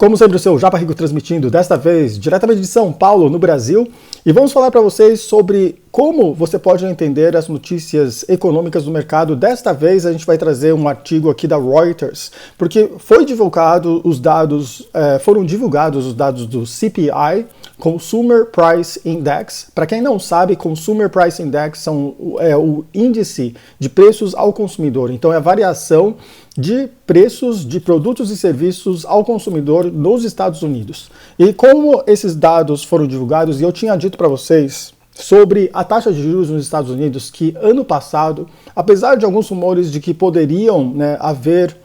Como sempre, o seu Japa Rico transmitindo, desta vez diretamente de São Paulo, no Brasil, e vamos falar para vocês sobre como você pode entender as notícias econômicas do mercado. Desta vez a gente vai trazer um artigo aqui da Reuters, porque foram divulgados os dados do CPI, Consumer Price Index. Para quem não sabe, Consumer Price Index é o índice de preços ao consumidor. Então é a variação de preços de produtos e serviços ao consumidor nos Estados Unidos. E como esses dados foram divulgados, e eu tinha dito para vocês sobre a taxa de juros nos Estados Unidos, que ano passado, apesar de alguns rumores de que poderiam haver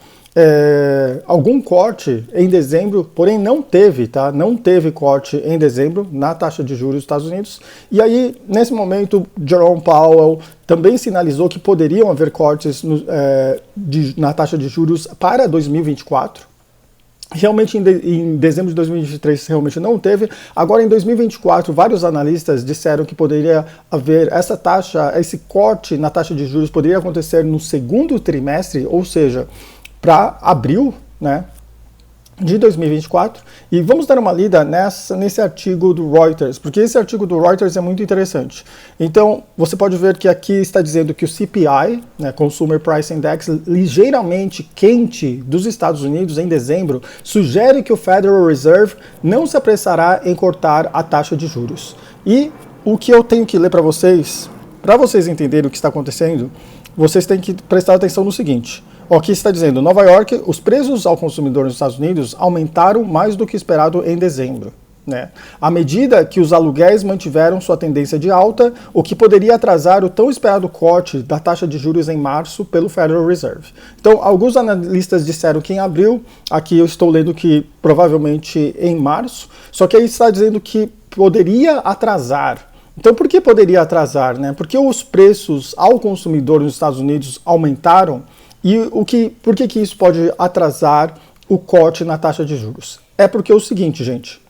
algum corte em dezembro, porém não teve, tá? Não teve corte em dezembro na taxa de juros dos Estados Unidos. E aí, nesse momento, Jerome Powell também sinalizou que poderiam haver cortes na taxa de juros para 2024. Realmente em dezembro de 2023 realmente não teve. Agora em 2024 vários analistas disseram que poderia haver esse corte na taxa de juros poderia acontecer no segundo trimestre, ou seja, para abril, de 2024, e vamos dar uma lida nesse artigo do Reuters, porque esse artigo do Reuters é muito interessante. Então, você pode ver que aqui está dizendo que o CPI, Consumer Price Index, ligeiramente quente dos Estados Unidos em dezembro, sugere que o Federal Reserve não se apressará em cortar a taxa de juros. E o que eu tenho que ler para vocês entenderem o que está acontecendo, vocês têm que prestar atenção no seguinte. Aqui está dizendo, Nova York, os preços ao consumidor nos Estados Unidos aumentaram mais do que esperado em dezembro. À medida que os aluguéis mantiveram sua tendência de alta, o que poderia atrasar o tão esperado corte da taxa de juros em março pelo Federal Reserve. Então, alguns analistas disseram que em abril, aqui eu estou lendo que provavelmente em março, só que aí está dizendo que poderia atrasar. Então, por que poderia atrasar? Porque os preços ao consumidor nos Estados Unidos aumentaram. E por que isso pode atrasar o corte na taxa de juros? É porque é o seguinte, gente.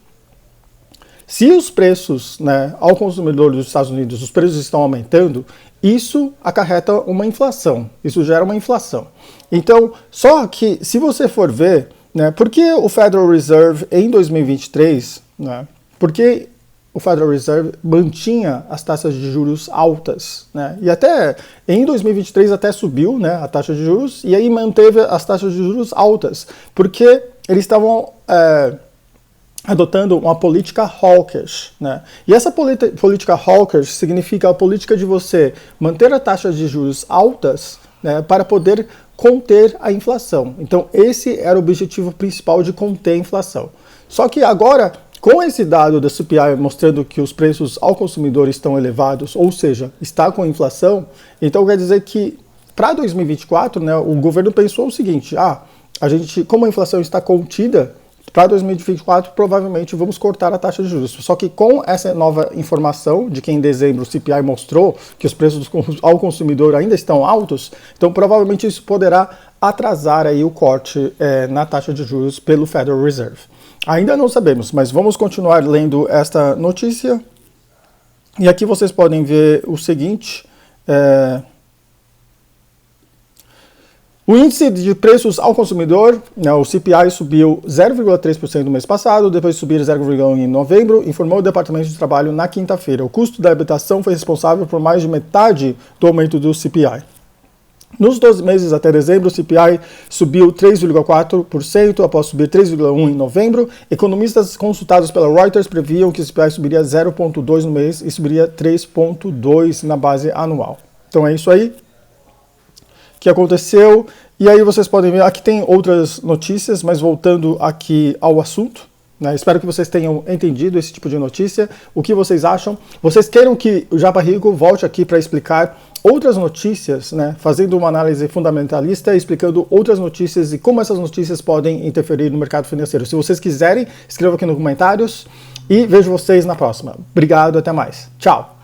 Se os preços ao consumidor dos Estados Unidos, os preços estão aumentando, isso acarreta uma inflação. Isso gera uma inflação. Então, só que se você for ver, por que o Federal Reserve em 2023, por que o Federal Reserve mantinha as taxas de juros altas, e até em 2023 até subiu a taxa de juros, e aí manteve as taxas de juros altas, porque eles estavam adotando uma política hawkish. E essa política hawkish significa a política de você manter a taxa de juros altas para poder conter a inflação. Então esse era o objetivo principal de conter a inflação. Só que agora, com esse dado da CPI mostrando que os preços ao consumidor estão elevados, ou seja, está com inflação, então quer dizer que para 2024, o governo pensou o seguinte, como a inflação está contida, para 2024 provavelmente vamos cortar a taxa de juros. Só que com essa nova informação de que em dezembro o CPI mostrou que os preços ao consumidor ainda estão altos, então provavelmente isso poderá atrasar aí o corte na taxa de juros pelo Federal Reserve. Ainda não sabemos, mas vamos continuar lendo esta notícia. E aqui vocês podem ver o seguinte. O índice de preços ao consumidor, o CPI, subiu 0,3% no mês passado, depois de subir 0,1% em novembro, informou o Departamento de Trabalho na quinta-feira. O custo da habitação foi responsável por mais de metade do aumento do CPI. Nos 12 meses até dezembro, o CPI subiu 3,4%, após subir 3,1% em novembro. Economistas consultados pela Reuters previam que o CPI subiria 0,2% no mês e subiria 3,2% na base anual. Então é isso aí que aconteceu. E aí vocês podem ver, aqui tem outras notícias, mas voltando aqui ao assunto. Espero que vocês tenham entendido esse tipo de notícia. O que vocês acham? Vocês queiram que o Japa Rico volte aqui para explicar outras notícias, fazendo uma análise fundamentalista, explicando outras notícias e como essas notícias podem interferir no mercado financeiro. Se vocês quiserem, escrevam aqui nos comentários e vejo vocês na próxima. Obrigado, até mais. Tchau!